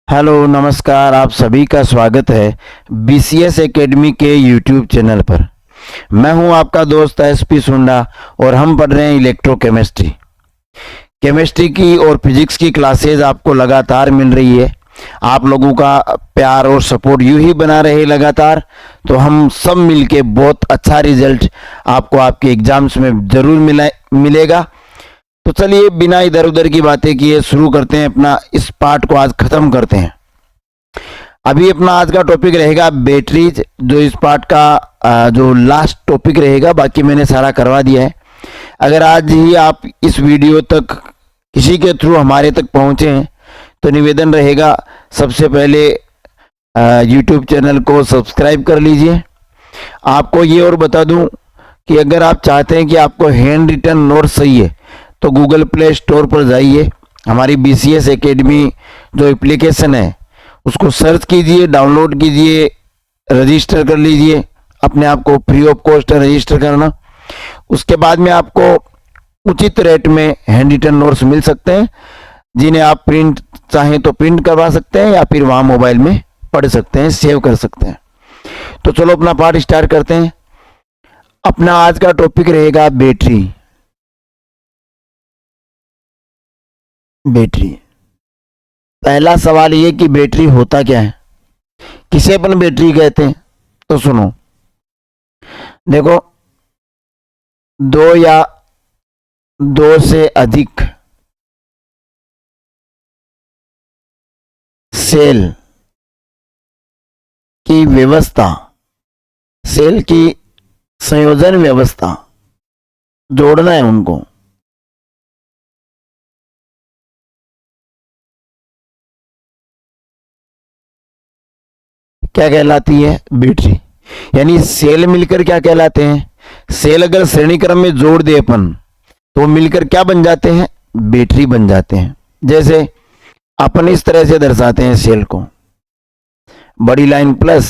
Hello नमस्कार, आप सभी का स्वागत है बीसीएस एकेडमी के यूट्यूब चैनल पर। मैं हूं आपका दोस्त एसपी सुंडा और हम पढ़ रहे हैं इलेक्ट्रोकेमिस्ट्री। केमिस्ट्री की और फिजिक्स की क्लासेज आपको लगातार मिल रही है। आप लोगों का प्यार और सपोर्ट यूं ही बना रहे लगातार, तो हम सब मिलके बहुत अच्छा रिजल्ट आपको आपके एग्जाम्स में ज़रूर मिलेगा। तो चलिए बिना इधर उधर की बातें किए शुरू करते हैं, अपना इस पार्ट को आज खत्म करते हैं। अभी अपना आज का टॉपिक रहेगा बैटरीज, जो इस पार्ट का जो लास्ट टॉपिक रहेगा। बाकी मैंने सारा करवा दिया है। अगर आज ही आप इस वीडियो तक किसी के थ्रू हमारे तक पहुंचे हैं तो निवेदन रहेगा, सबसे पहले यूट्यूब चैनल को सब्सक्राइब कर लीजिए। आपको ये और बता दूं कि अगर आप चाहते हैं कि आपको हैंड रिटन नोट सही है तो गूगल प्ले स्टोर पर जाइए, हमारी बीसीएस एकेडमी जो एप्लीकेशन है उसको सर्च कीजिए, डाउनलोड कीजिए, रजिस्टर कर लीजिए। अपने आप को फ्री ऑफ कॉस्ट रजिस्टर करना। उसके बाद में आपको उचित रेट में हैंड रिटन नोट्स मिल सकते हैं, जिन्हें आप प्रिंट चाहें तो प्रिंट करवा सकते हैं या फिर वहाँ मोबाइल में पढ़ सकते हैं, सेव कर सकते हैं। तो चलो अपना पार्ट स्टार्ट करते हैं। अपना आज का टॉपिक रहेगा बैटरी। बैटरी, पहला सवाल ये कि बैटरी होता क्या है, किसे अपन बैटरी कहते हैं। तो सुनो, देखो, दो या दो से अधिक सेल की व्यवस्था, सेल की संयोजन व्यवस्था जोड़ना है उनको, क्या कहलाती है, बैटरी। यानी सेल मिलकर क्या कहलाते हैं, सेल अगर श्रेणी क्रम में जोड़ दे अपन तो मिलकर क्या बन जाते हैं, बैटरी बन जाते हैं। जैसे अपन इस तरह से दर्शाते हैं सेल को, बड़ी लाइन प्लस,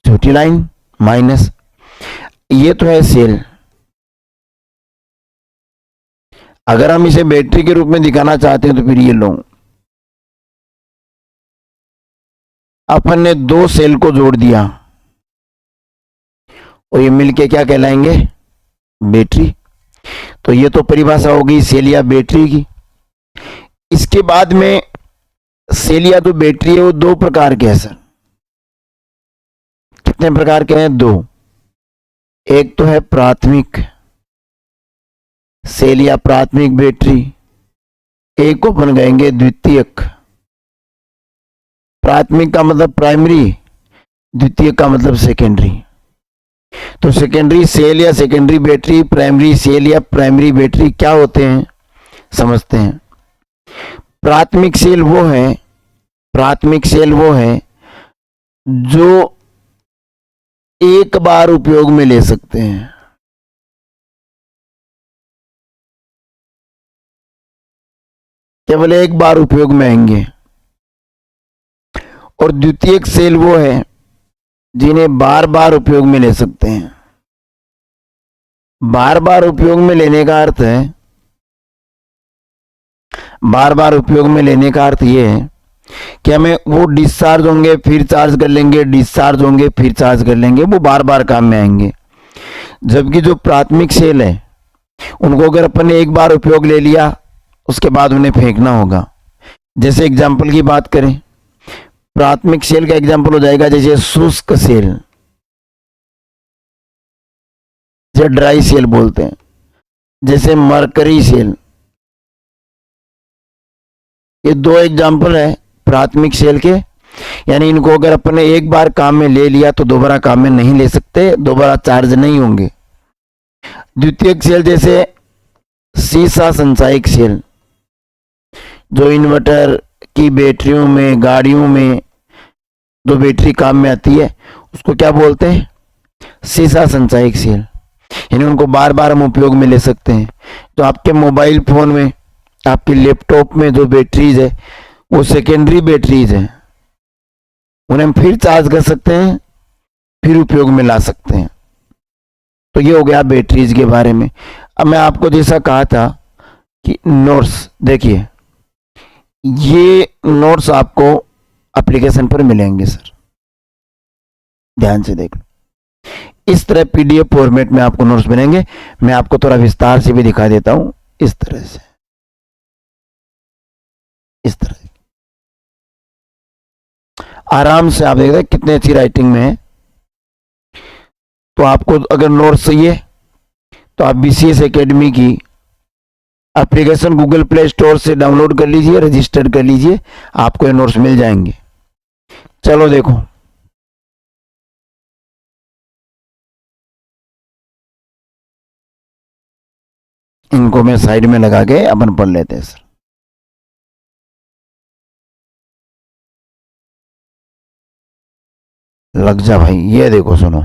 छोटी लाइन माइनस। ये तो है सेल। अगर हम इसे बैटरी के रूप में दिखाना चाहते हैं तो फिर ये लो, अपन ने दो सेल को जोड़ दिया और ये मिलके क्या कहलाएंगे, बैटरी। तो ये तो परिभाषा होगी सेल या बैटरी की। इसके बाद में सेल या जो बैटरी है वो दो प्रकार के हैं सर। कितने प्रकार के हैं, दो। एक तो है प्राथमिक सेल या प्राथमिक बैटरी, एक को अपन कहेंगे द्वितीयक। प्राथमिक का मतलब प्राइमरी, द्वितीय का मतलब सेकेंडरी। तो सेकेंडरी सेल या सेकेंडरी बैटरी, प्राइमरी सेल या प्राइमरी बैटरी क्या होते हैं, समझते हैं। प्राथमिक सेल वो है, प्राथमिक सेल वो है जो एक बार उपयोग में ले सकते हैं। केवल एक बार उपयोग में आएंगे। और द्वितीयक सेल वो है जिन्हें बार बार उपयोग में ले सकते हैं। बार बार उपयोग में लेने का अर्थ है, बार बार उपयोग में लेने का अर्थ ये है कि हमें वो डिस्चार्ज होंगे फिर चार्ज कर लेंगे, डिस्चार्ज होंगे फिर चार्ज कर लेंगे, वो बार बार काम में आएंगे। जबकि जो प्राथमिक सेल है उनको अगर अपन ने एक बार उपयोग ले लिया उसके बाद उन्हें फेंकना होगा। जैसे एग्जाम्पल की बात करें, प्राथमिक सेल का एग्जाम्पल हो जाएगा जैसे शुष्क सेल, जो ड्राई सेल बोलते हैं, जैसे मरकरी सेल। ये दो एग्जाम्पल है प्राथमिक सेल के। यानी इनको अगर अपन ने एक बार काम में ले लिया तो दोबारा काम में नहीं ले सकते, दोबारा चार्ज नहीं होंगे। द्वितीयक सेल जैसे सीसा संचायक सेल, जो इन्वर्टर की बैटरियों में, गाड़ियों में जो बैटरी काम में आती है उसको क्या बोलते हैं, सीसा संचायक सेल। यानी उनको बार बार हम उपयोग में ले सकते हैं। तो आपके मोबाइल फोन में, आपके लैपटॉप में जो बैटरीज है वो सेकेंडरी बैटरीज है, उन्हें हम फिर चार्ज कर सकते हैं, फिर उपयोग में ला सकते हैं। तो ये हो गया बैटरीज के बारे में। अब मैं आपको जैसा कहा था कि नोट्स, देखिए ये नोट्स आपको एप्लीकेशन पर मिलेंगे सर। ध्यान से देख लो, इस तरह पीडीएफ फॉर्मेट में आपको नोट्स बनेंगे। मैं आपको थोड़ा विस्तार से भी दिखा देता हूं, इस तरह से, इस तरह से आराम से आप देख रहे हैं कितनी अच्छी राइटिंग में है। तो आपको अगर नोट्स चाहिए तो आप बीसीएस एकेडमी की एप्लीकेशन गूगल प्ले स्टोर से डाउनलोड कर लीजिए, रजिस्टर कर लीजिए, आपको ये नोट्स मिल जाएंगे। चलो देखो, इनको मैं साइड में लगा के अपन पढ़ लेते हैं सर। लग जा भाई, ये देखो सुनो,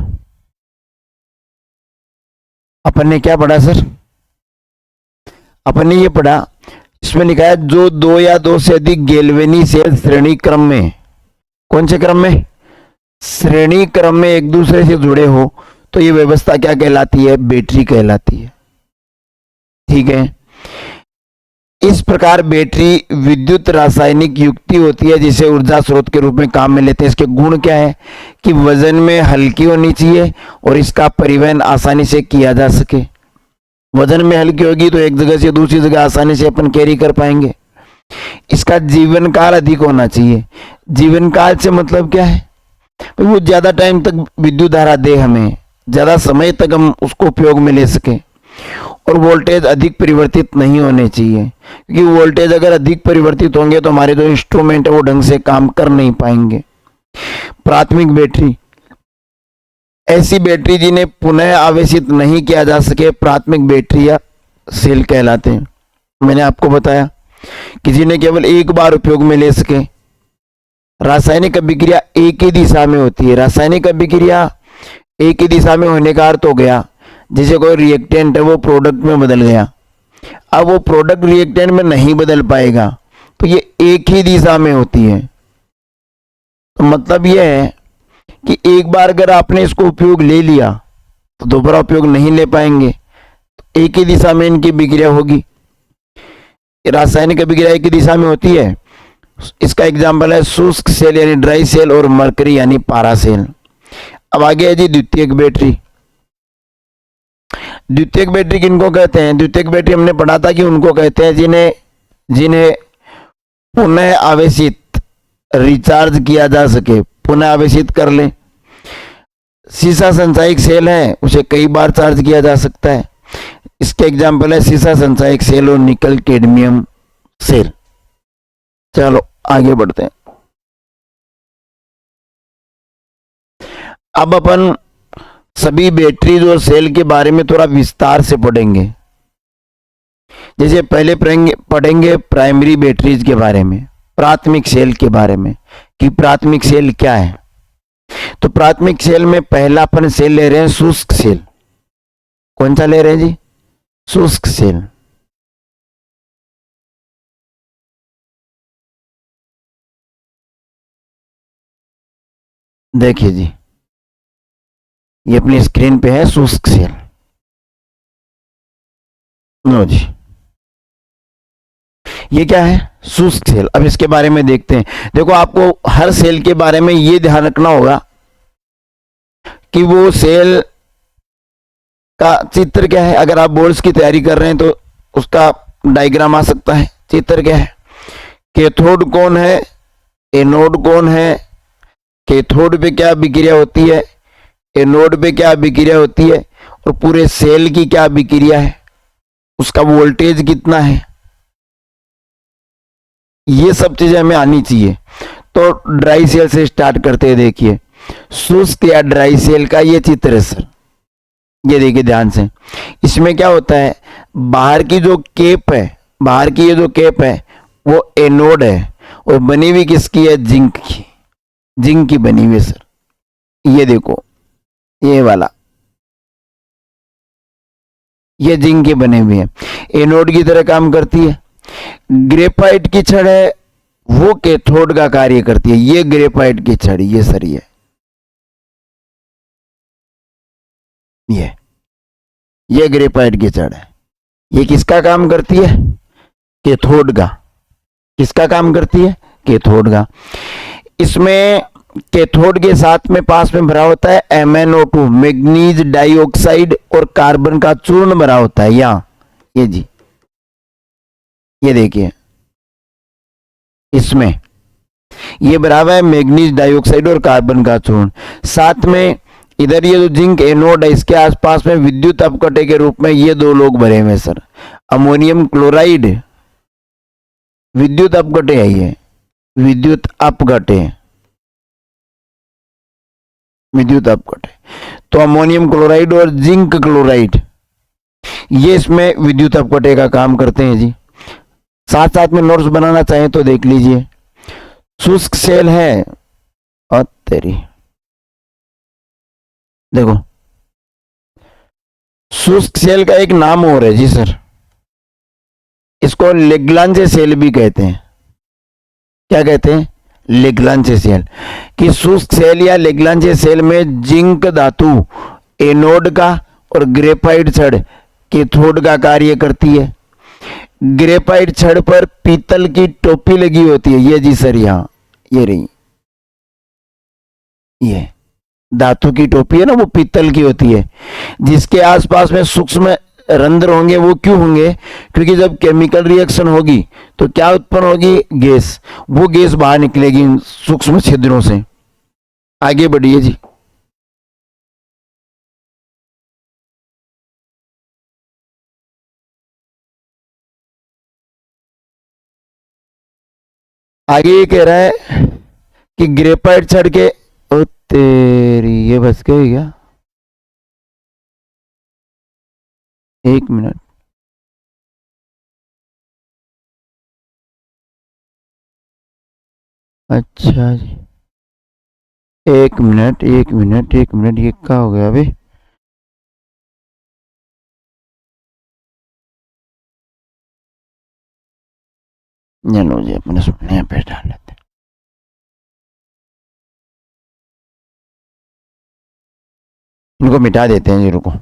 अपन ने क्या पढ़ा सर? अपन ने ये पढ़ा, इसमें लिखा है जो दो या दो से अधिक गैल्वेनी सेल श्रेणी क्रम में, कौन से क्रम में? श्रेणी क्रम में एक दूसरे से जुड़े हो तो ये व्यवस्था क्या कहलाती है? बैटरी कहलाती है। ठीक है, इस प्रकार बैटरी विद्युत रासायनिक युक्ति होती है जिसे ऊर्जा स्रोत के रूप में काम में लेते हैं। इसके गुण क्या है कि वजन में हल्की होनी चाहिए और इसका परिवहन आसानी से किया जा सके। वजन में हल्की होगी तो एक जगह से दूसरी जगह आसानी से अपन कैरी कर पाएंगे। इसका जीवन काल अधिक होना चाहिए। जीवन काल से मतलब क्या है? वो ज्यादा टाइम तक विद्युत धारा दे, हमें ज्यादा समय तक हम उसको उपयोग में ले सके। और वोल्टेज अधिक परिवर्तित नहीं होने चाहिए, क्योंकि वोल्टेज अगर अधिक परिवर्तित होंगे तो हमारे जो इंस्ट्रूमेंट है वो ढंग से काम कर नहीं पाएंगे। प्राथमिक बैटरी, ऐसी बैटरी जिन्हें पुनः आवेशित नहीं किया जा सके प्राथमिक बैटरी या सेल कहलाते हैं। मैंने आपको बताया कि जिन्हें केवल एक बार उपयोग में ले सके। रासायनिक अभिक्रिया एक ही दिशा में होती है। रासायनिक अभिक्रिया एक ही दिशा में होने का अर्थ हो गया जैसे कोई रिएक्टेंट है वो प्रोडक्ट में बदल गया, अब वो प्रोडक्ट रिएक्टेंट में नहीं बदल पाएगा, तो ये एक ही दिशा में होती है। तो मतलब ये है कि एक बार अगर आपने इसको उपयोग ले लिया तो दोबारा उपयोग नहीं ले पाएंगे। तो एक ही दिशा में इनकी अभिक्रिया होगी। रासायनिक अभिक्रिया एक ही दिशा में होती है। इसका एग्जाम्पल है शुष्क सेल यानी ड्राई सेल और मरकरी यानी पारा सेल। अब आगे है जी द्वितीयक बैटरी। द्वितीयक बैटरी किनको कहते हैं? द्वितीयक बैटरी हमने पढ़ा था कि उनको कहते हैं जिन्हें पुनः आवेशित रिचार्ज किया जा सके, पुनः आवेशित कर ले। सीसा संचायक सेल है, उसे कई बार चार्ज किया जा सकता है। इसके एग्जाम्पल है सीसा संचायक सेल और निकल कैडमियम सेल। चलो आगे बढ़ते हैं। अब अपन सभी बैटरीज और सेल के बारे में थोड़ा विस्तार से पढ़ेंगे। जैसे पहले पढ़ेंगे प्राइमरी बैटरीज के बारे में, प्राथमिक सेल के बारे में कि प्राथमिक सेल क्या है। तो प्राथमिक सेल में पहला अपन सेल ले रहे हैं शुष्क सेल। कौन सा ले रहे हैं जी? शुष्क सेल। देखिए जी, ये अपनी स्क्रीन पे है शुष्क सेल। नो जी, ये क्या है? शुष्क सेल। अब इसके बारे में देखते हैं। देखो, आपको हर सेल के बारे में ये ध्यान रखना होगा कि वो सेल का चित्र क्या है। अगर आप बोर्ड्स की तैयारी कर रहे हैं तो उसका डायग्राम आ सकता है। चित्र क्या है? कैथोड कौन है, एनोड कौन है, कैथोड पे क्या अभिक्रिया होती है, एनोड पे क्या अभिक्रिया होती है, और पूरे सेल की क्या अभिक्रिया है, उसका वोल्टेज कितना है, ये सब चीजें हमें आनी चाहिए। तो ड्राई सेल से स्टार्ट करते हैं। देखिए, शुष्क या ड्राई सेल का ये चित्र है सर। ये देखिए ध्यान से, इसमें क्या होता है, बाहर की जो केप है, बाहर की ये जो केप है वो एनोड है और बनी हुई किसकी है? जिंक की। जिंक की बनी हुई है सर। ये देखो, ये वाला, ये जिंक की बने हुए है, एनोड की तरह काम करती है। ग्रेफाइट की छड़ है, वो कैथोड का कार्य करती है। ये ग्रेफाइट की छड़, ये सर, ये ग्रेफाइट की छड़ है। ये किसका काम करती है? कैथोड का। किसका काम करती है? कैथोड का। इसमें कैथोड के साथ में पास में भरा होता है MnO2 मैग्नीज डाइऑक्साइड और कार्बन का चूर्ण भरा होता है। यहां ये जी, ये देखिए इसमें ये बराबर है मैग्नीज डाइऑक्साइड और कार्बन का चूर्ण। साथ में इधर ये जो जिंक एनोड है इसके आसपास में विद्युत अपघटे के रूप में ये दो लोग भरे हुए सर, अमोनियम क्लोराइड विद्युत अपघटे है, ये विद्युत अपघटे, विद्युत अपघटे। तो अमोनियम क्लोराइड और जिंक क्लोराइड ये इसमें विद्युत अपघटे का काम करते हैं जी। साथ साथ में नोट्स बनाना चाहें तो देख लीजिए। शुष्क सेल है और तेरी देखो, शुष्क सेल का एक नाम और है जी सर, इसको लेग्रांजे सेल भी कहते हैं। क्या कहते हैं? Leclanche cell. कि शुष्क सेल या लेग्रांजे सेल में जिंक धातु एनोड का और ग्रेफाइट छड़ कैथोड का कार्य करती है। ग्रेफाइट छड़ पर पीतल की टोपी लगी होती है, ये जी सर, यहां ये रही, ये धातु की टोपी है ना, वो पीतल की होती है, जिसके आसपास में सूक्ष्म रंध्र होंगे। वो क्यों होंगे? क्योंकि जब केमिकल रिएक्शन होगी तो क्या उत्पन्न होगी? गैस। वो गैस बाहर निकलेगी सूक्ष्म छिद्रों से। आगे बढ़िए जी। आगे ये कह रहा है कि ग्रेफाइट छड़ के, ओ तेरी, ये बस गई क्या? एक मिनट, अच्छा जी, एक मिनट एक मिनट एक मिनट, ये क्या हो गया अभी? चलो जी, अपने सुनने पे डाल लेते हैं। इनको मिटा देते हैं जी, रुको।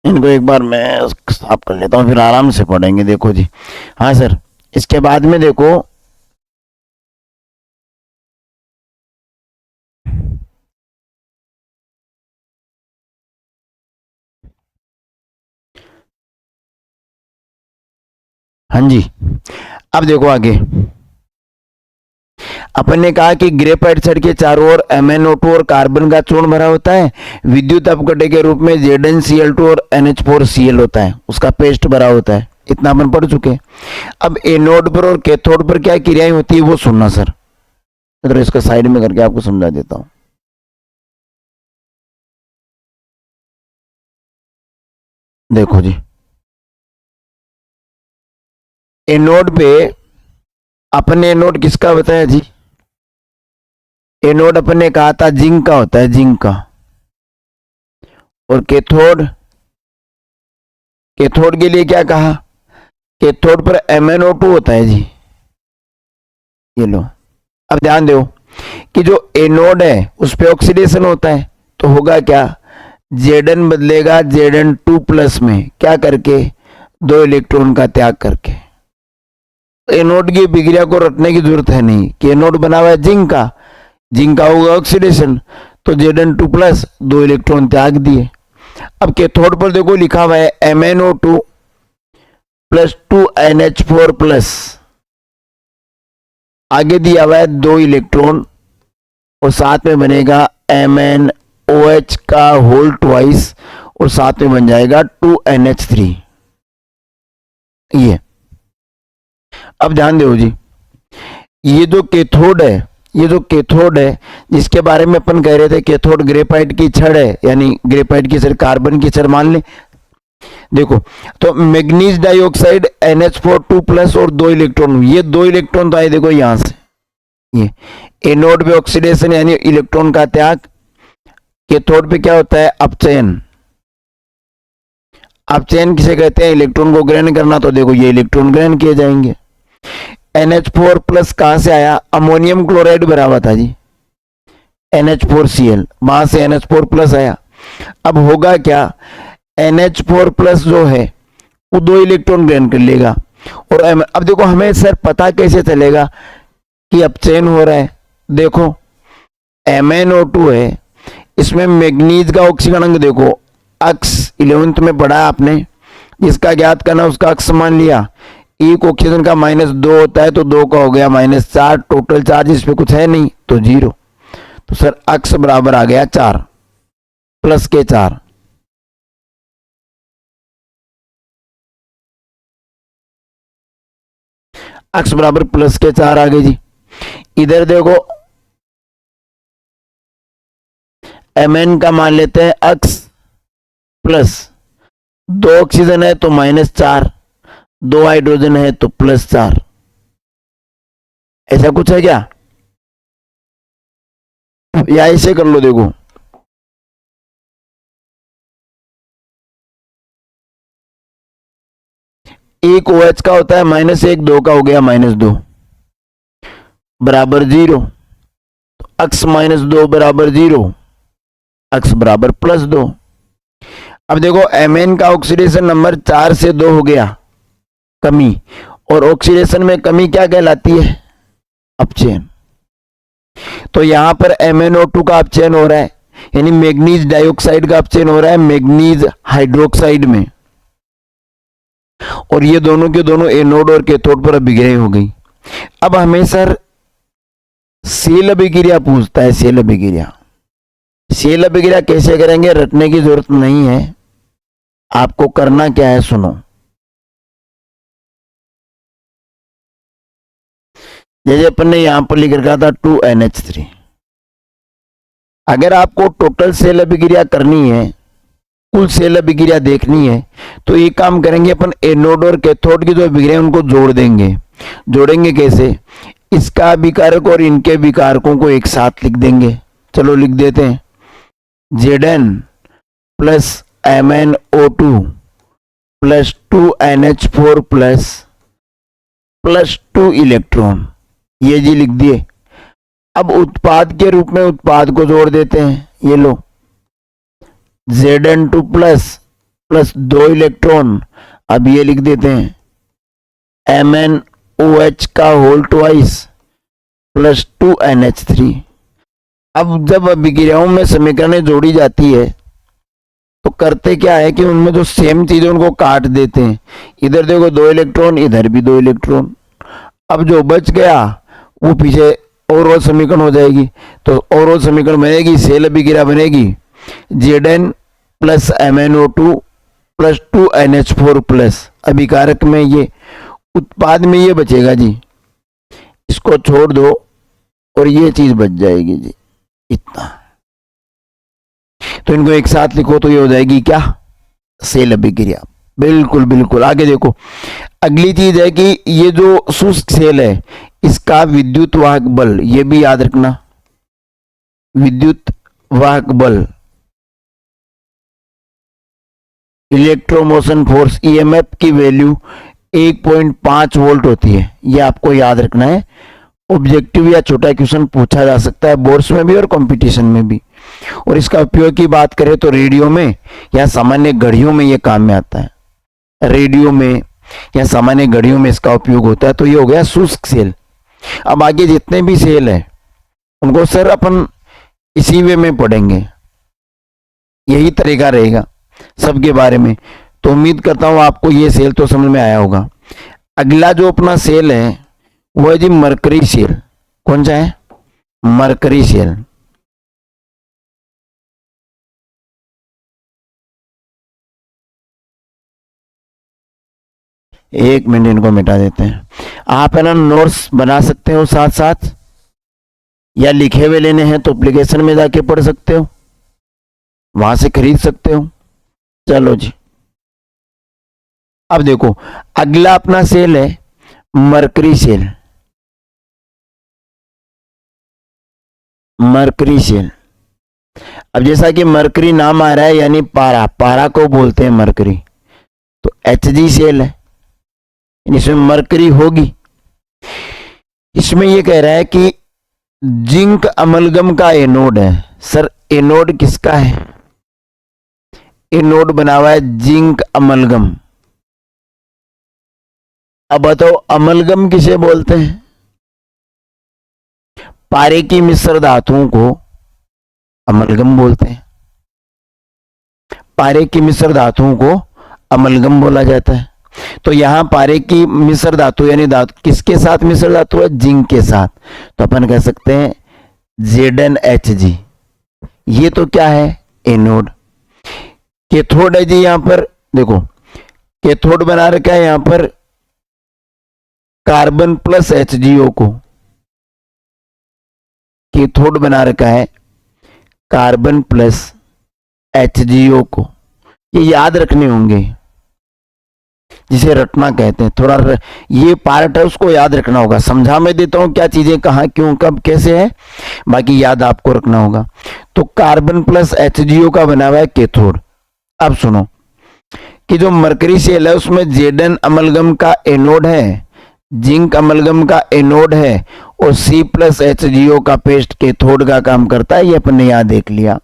इनको एक बार मैं साफ कर लेता हूँ, फिर आराम से पढ़ेंगे। देखो जी, हाँ सर, इसके बाद में देखो, हाँ जी, अब देखो आगे अपन ने कहा कि ग्रेफाइट छड़ के चारों ओर MnO2 और कार्बन का चूर्ण भरा होता है। विद्युत अपघटे के रूप में ZnCl2 और NH4Cl होता है, उसका पेस्ट भरा होता है। इतना अपन पढ़ चुके। अब एनोड पर और कैथोड पर क्या क्रियाएं होती है वो सुनना सर। तो इसको साइड में करके आपको समझा देता हूं। देखो जी, एनोड पे अपन ने एनोड किसका बताया जी? एनोड अपन ने कहा था जिंक का होता है, जिंक का। और कैथोड, कैथोड के लिए क्या कहा? कैथोड पर MnO2 होता है जी। ये लो, अब ध्यान दो कि जो एनोड है उस पे ऑक्सीडेशन होता है, तो होगा क्या? Zn बदलेगा Zn2 प्लस में, क्या करके? 2 इलेक्ट्रॉन का त्याग करके। एनोड की विक्रिया को रटने की जरूरत है नहीं कि एनोड बना हुआ है जिंक का, जिंक का होगा ऑक्सीडेशन, तो Zn2 प्लस 2 इलेक्ट्रॉन त्याग दिए। अब कैथोड पर देखो लिखा हुआ है MnO2 प्लस 2NH4 प्लस, आगे दिया हुआ है 2 इलेक्ट्रॉन और साथ में बनेगा MnOH का होल ट्वाइस और साथ में बन जाएगा 2NH3। ये अब ध्यान दो जी, ये जो कैथोड है, ये जो कैथोड है जिसके बारे में अपन कह रहे थे कैथोड ग्रेफाइट की छड़ है, यानी ग्रेफाइट की छड़, कार्बन की छड़ मान ले। देखो तो मैग्नीज डाइऑक्साइड NH4 प्लस और 2 इलेक्ट्रॉन, ये 2 इलेक्ट्रॉन तो आए देखो यहां से, ये एनोड पे ऑक्सीडेशन यानी इलेक्ट्रॉन का त्याग, कैथोड पे क्या होता है? अपचयन। अपचयन किसे कहते हैं? इलेक्ट्रॉन को ग्रहण करना, तो देखो ये इलेक्ट्रॉन ग्रहण किए जाएंगे। NH4 प्लस कहां से आया? अमोनियम क्लोराइड भरा हुआ था जी, NH4Cl, वहां से NH4 प्लस आया। अब होगा क्या, NH4+ जो है वो 2 इलेक्ट्रॉन ग्रहण कर लेगा। और अब देखो हमें सर पता कैसे चलेगा कि अपचयन हो रहा है। देखो MnO2 है, इसमें मैग्नीज का ऑक्सीकरण देखो, अक्स 11th में पढ़ा आपने, जिसका ज्ञात करना उसका अक्स मान लिया। एक ऑक्सीजन का -2 होता है तो 2 का हो गया -4, टोटल चार्ज इस पे कुछ है नहीं तो 0। तो सर अक्स बराबर आ गया 4 प्लस के 4। अक्स बराबर प्लस के 4 आ गए जी। इधर देखो Mn का मान लेते हैं अक्स प्लस, 2 ऑक्सीजन है तो -4, 2 हाइड्रोजन है तो +4। ऐसा कुछ है क्या, या ऐसे कर लो। देखो एक OH का होता है -1, 2 का हो गया -2 बराबर 0। अक्स -2 बराबर 0, अक्स बराबर +2। अब देखो Mn का ऑक्सीडेशन नंबर 4 से 2 हो गया कमी, और ऑक्सीडेशन में कमी क्या कहलाती है, अपचयन। तो यहां पर MnO2 का अपचयन हो रहा है, यानी मैग्नीज डाइऑक्साइड का अपचयन हो रहा है मैग्नीज हाइड्रोक्साइड में, और ये दोनों के दोनों एनोड और कैथोड पर अभिक्रिया हो गई। अब हमें सर सेल अभिक्रिया पूछता है, सेल अभिक्रिया। सेल अभिक्रिया कैसे करेंगे रटने की जरूरत नहीं है, आपको करना क्या है सुनो। जैसे अपन ने यहां पर लिख रखा था 2NH3। अगर आपको टोटल सेल अभिक्रिया करनी है, कुल सेल अभिक्रिया देखनी है, तो ये काम करेंगे अपन, एनोड और कैथोड की जो अभिक्रिया उनको जोड़ देंगे। जोड़ेंगे कैसे, इसका अभिकारक और इनके अभिकारकों को एक साथ लिख देंगे। चलो लिख देते हैं, Zn plus MnO2 plus 2NH4 plus 2 electron, ये जी लिख दिए। अब उत्पाद के रूप में उत्पाद को जोड़ देते हैं, ये लो Zn2 प्लस 2 इलेक्ट्रॉन, अब ये लिख देते हैं MnOH का होल ट्वाइस प्लस 2NH3। अब जब अभिक्रियाओं में समीकरणें जोड़ी जाती है तो करते क्या है कि उनमें जो सेम चीज है उनको काट देते हैं। इधर देखो 2 इलेक्ट्रॉन, इधर भी 2 इलेक्ट्रॉन। अब जो बच गया वो पीछे ओवरऑल समीकरण हो जाएगी। तो ओवरऑल समीकरण बनेगी, सेल अभिक्रिया बनेगी Zn plus MnO2 plus 2NH4 plus, अभिकारक में ये, उत्पाद में ये बचेगा जी, इसको छोड़ दो और ये चीज बच जाएगी जी, इतना। तो इनको एक साथ लिखो तो ये हो जाएगी क्या, सेल अभिक्रिया। बिल्कुल बिल्कुल। आगे देखो, अगली चीज है कि ये जो शुष्क सेल है इसका विद्युत वाहक बल, ये भी याद रखना, विद्युत वाहक बल, इलेक्ट्रोमोशन फोर्स EMF की वैल्यू 1.5 वोल्ट होती है, ये आपको याद रखना है। ऑब्जेक्टिव या छोटा क्वेश्चन पूछा जा सकता है बोर्ड्स में भी और कंपटीशन में भी। और इसका उपयोग की बात करें तो रेडियो में या सामान्य घड़ियों में ये काम में आता है, रेडियो में या सामान्य घड़ियों में इसका उपयोग होता है। तो ये हो गया शुष्क सेल। अब आगे जितने भी सेल है उनको सर अपन इसी वे में पढ़ेंगे, यही तरीका रहेगा सबके बारे में। तो उम्मीद करता हूं आपको ये सेल तो समझ में आया होगा। अगला जो अपना सेल है वो है जी मरकरी सेल। कौन सा है, मरकरी सेल। एक मिनट इनको मिटा देते हैं। आप है ना नोट्स बना सकते हो साथ साथ, या लिखे हुए लेने हैं तो एप्लीकेशन में जाके पढ़ सकते हो, वहां से खरीद सकते हो। चलो जी, अब देखो अगला अपना सेल है मरकरी सेल। मरकरी सेल, अब जैसा कि मरकरी नाम आ रहा है यानी पारा, पारा को बोलते हैं मरकरी, तो Hg सेल है, इसमें मरकरी होगी। इसमें यह कह रहा है कि जिंक अमलगम का एनोड है। सर एनोड किसका है, एनोड बना हुआ है जिंक अमलगम। अब बताओ अमलगम किसे बोलते हैं? पारे की मिश्र धातुओं को अमलगम बोलते हैं। पारे की मिश्र धातुओं को अमलगम बोला जाता है। तो यहां पारे की मिश्र धातु यानी धातु किसके साथ मिश्र धातु है? जिंक के साथ। तो अपन कह सकते हैं ZnHg। ये तो क्या है? एनोड। कैथोड है जी। यहां पर देखो कैथोड बना रखा है यहां पर कार्बन प्लस HgO को। कैथोड बना रखा है कार्बन प्लस HgO को। ये याद रखने होंगे, जिसे रटना कहते हैं। थोड़ा ये पार्ट है उसको याद रखना होगा। समझा मैं देता हूं क्या चीजें कहां क्यों कब कैसे है, बाकी याद आपको रखना होगा। तो कार्बन प्लस HgO का बना हुआ है कैथोड। अब सुनो कि जो मरकरी सेल है उसमें Zn अमलगम का एनोड है, जिंक अमलगम का एनोड है और C प्लस HgO का पेस्ट कैथोड का काम करता है। ये अपन ने यहां देख लिया।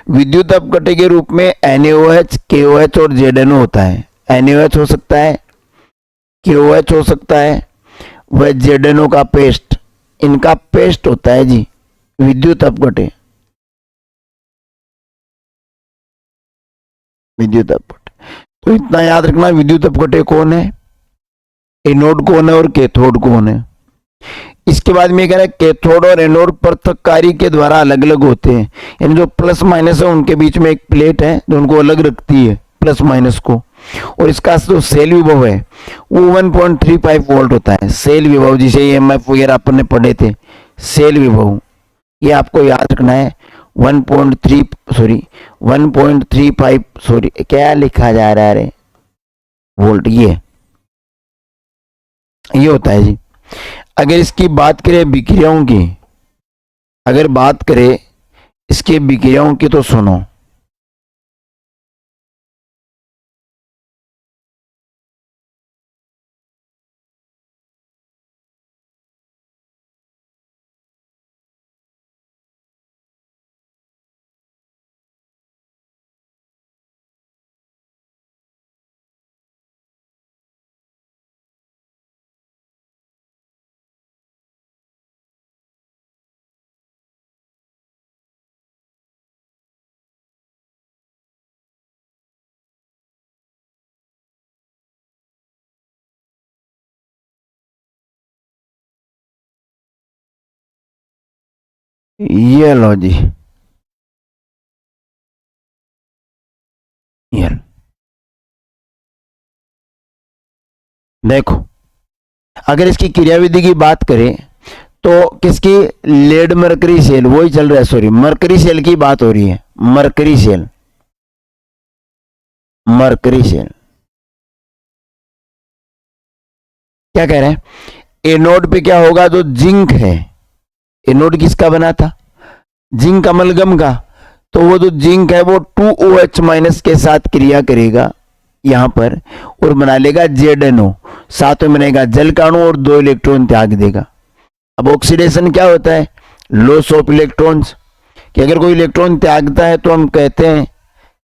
विद्युत अपघट्य के रूप में NaOH, KOH और ZnO होता है। NaOH हो सकता है, KOH हो सकता है, वह ZnO का पेस्ट, इनका पेस्ट होता है जी विद्युत अपघट्य। विद्युत अपघट्य तो इतना याद रखना, विद्युत अपघट्य कौन है, एनोड कौन है और कैथोड कौन है। इसके बाद में कह रहा है कैथोड और एनोड पृथक्कारी के द्वारा अलग अलग होते हैं। यानी जो प्लस माइनस है उनके बीच में एक प्लेट है जो उनको अलग रखती है प्लस माइनस को। और इसका जो सेल विभव है वो 1.35 वोल्ट होता है। सेल विभव जिसे EMF वगैरह अपन ने पढ़े थे, सेल विभव ये आपको याद रखना है। 1.35 क्या लिखा जा रहा है वोल्ट, ये होता है जी। अगर इसकी बात करें विक्रियाओं की, अगर बात करें इसके विक्रियाओं की तो सुनो। ये लो जी, ये देखो अगर इसकी क्रियाविधि की बात करें तो किसकी, लेड मरकरी सेल वही चल रहा है, सॉरी मरकरी सेल की बात हो रही है। मरकरी सेल, मरकरी सेल क्या कह रहे हैं, एनोड पे क्या होगा, जो जिंक है, एनोड किसका बना था, जिंक अमलगम का। तो वो जो जिंक है वो 2OH माइनस के साथ क्रिया करेगा यहां पर और बना लेगा ZnO। साथ में बनेगा जल का अणु और 2 इलेक्ट्रॉन त्याग देगा। अब ऑक्सीडेशन क्या होता है, लॉस ऑफ इलेक्ट्रॉन्स, कि अगर कोई इलेक्ट्रॉन त्यागता है तो हम कहते हैं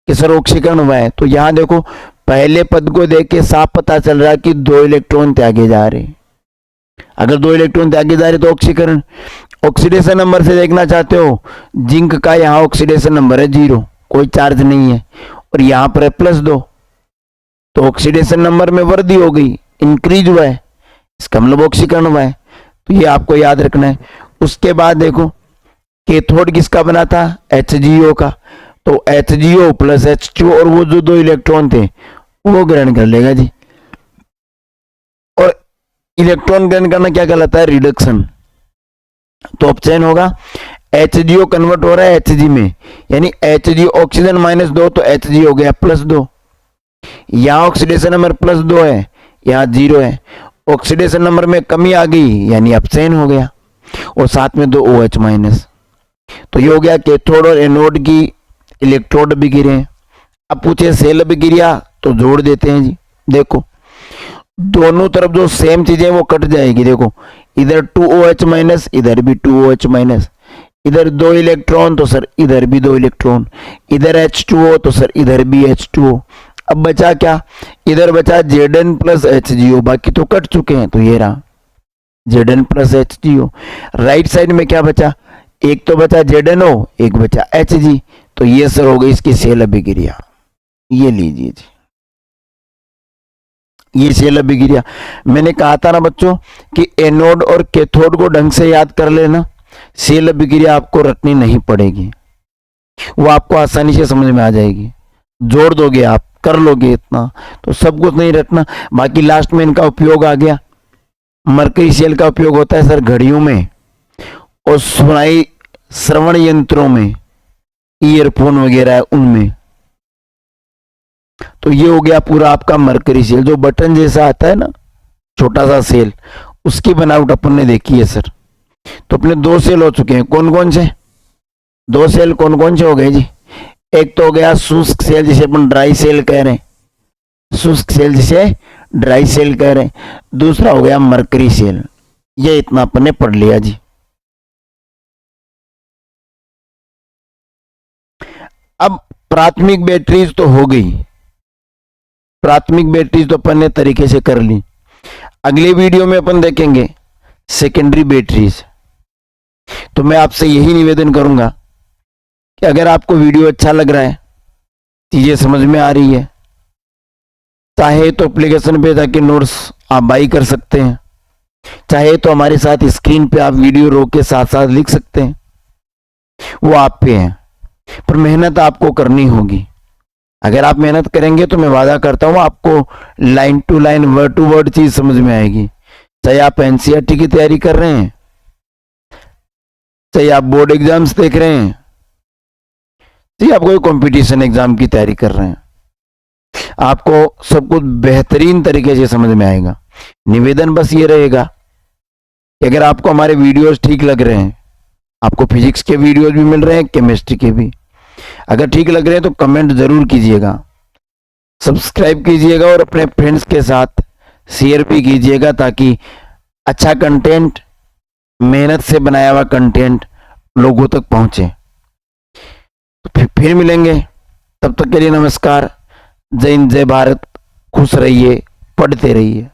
कि सर ऑक्सीकरण हुआ है। तो यहां देखो पहले पद को देख के साफ पता चल रहा है कि 2 इलेक्ट्रॉन त्यागे जा रहे। अगर 2 इलेक्ट्रॉन त्यागे जा रहे तो ऑक्सीकरण। ऑक्सीडेशन नंबर से देखना चाहते हो, जिंक का यहाँ ऑक्सीडेशन नंबर है 0, कोई चार्ज नहीं है, और यहां पर है +2, तो ऑक्सीडेशन नंबर में वृद्धि हो गई, इंक्रीज हुआ है, इसका मतलब ऑक्सीकरण हुआ है। तो ये आपको याद रखना है। उसके बाद देखो कैथोड किसका बना था, HgO का। तो HgO प्लस H2 और वो जो 2 इलेक्ट्रॉन थे वो ग्रहण कर लेगा जी। और इलेक्ट्रॉन ग्रहण करना क्या कहलाता है, रिडक्शन। तो ऑप्शन होगा HgO कन्वर्ट हो रहा है Hg में, यानी Hg ऑक्सीजन -2 तो Hg हो गया +2। यहां ऑक्सीडेशन नंबर +2 है, यहां 0 है, ऑक्सीडेशन नंबर में कमी आ गई यानी अपचयन हो गया, और साथ में 2 OH माइनस। तो ये हो गया कैथोड और एनोड की इलेक्ट्रोड विक्रिया। अब पूछे सेल विक्रिया तो जोड़ देते हैं जी। देखो दोनों तरफ जो सेम चीजें वो कट जाएगी। देखो इधर 2 OH माइनस, इधर भी 2 OH माइनस, इधर 2 इलेक्ट्रॉन तो सर इधर भी 2 इलेक्ट्रॉन, इधर H2O तो सर इधर भी H2O। अब बचा क्या, इधर बचा Zn प्लस HgO, बाकी तो कट चुके हैं, तो ये रहा Zn plus HgO। Right side में क्या बचा, एक तो बचा ZnO, एक बचा Hg, तो ये सर हो गई इसकी सेल अभिक्रिया। ये लीजिए जी, ये सेल अभिक्रिया। मैंने कहा था ना बच्चों कि एनोड और कैथोड को ढंग से याद कर लेना, सेल अभिक्रिया आपको रटनी नहीं पड़ेगी, वो आपको आसानी से समझ में आ जाएगी, जोड़ दोगे आप, कर लोगे इतना, तो सब कुछ नहीं रटना। बाकी लास्ट में इनका उपयोग आ गया, मरकरी सेल का उपयोग होता है सर घड़ियों में और सुनाई श्रवण यंत्रों में, ईयरफोन वगैरह उनमें। तो ये हो गया पूरा आपका मरकरी सेल, जो बटन जैसा आता है ना छोटा सा सेल, उसकी बनावट अपन ने देखी है सर। तो अपने 2 सेल हो चुके हैं, कौन कौन से 2 सेल कौन कौन से हो गए जी, एक तो हो गया शुष्क सेल जिसे अपन ड्राई सेल कह रहे हैं, शुष्क सेल जिसे ड्राई सेल कह रहे हैं, दूसरा हो गया मरकरी सेल। ये इतना अपन ने पढ़ लिया जी। अब प्राथमिक बैटरीज तो हो गई, प्राथमिक बैटरीज तो अपन ने तरीके से कर ली। अगले वीडियो में अपन देखेंगे सेकेंडरी बैटरीज। तो मैं आपसे यही निवेदन करूंगा कि अगर आपको वीडियो अच्छा लग रहा है, चीजें समझ में आ रही है, चाहे तो एप्लीकेशन पे जाके नोट्स आप बाई कर सकते हैं, चाहे तो हमारे साथ स्क्रीन पे आप वीडियो रोक के साथ साथ लिख सकते हैं, वो आप पे है, पर मेहनत आपको करनी होगी। अगर आप मेहनत करेंगे तो मैं वादा करता हूं आपको line to line word to word चीज समझ में आएगी। चाहे आप एनसीईआरटी की तैयारी कर रहे हैं, चाहे आप बोर्ड एग्जाम्स देख रहे हैं, चाहे आप कोई कंपटीशन एग्जाम की तैयारी कर रहे हैं, आपको सब कुछ बेहतरीन तरीके से समझ में आएगा। निवेदन बस ये रहेगा कि अगर आपको हमारे वीडियोस ठीक लग रहे हैं, आपको फिजिक्स के वीडियोस भी मिल रहे हैं, केमिस्ट्री के भी, अगर ठीक लग रहे हैं तो कमेंट जरूर कीजिएगा, सब्सक्राइब कीजिएगा और अपने फ्रेंड्स के साथ शेयर भी कीजिएगा, ताकि अच्छा कंटेंट, मेहनत से बनाया हुआ कंटेंट लोगों तक पहुंचे। तो फिर मिलेंगे, तब तक के लिए नमस्कार, जय हिंद, जय भारत, खुश रहिए, पढ़ते रहिए।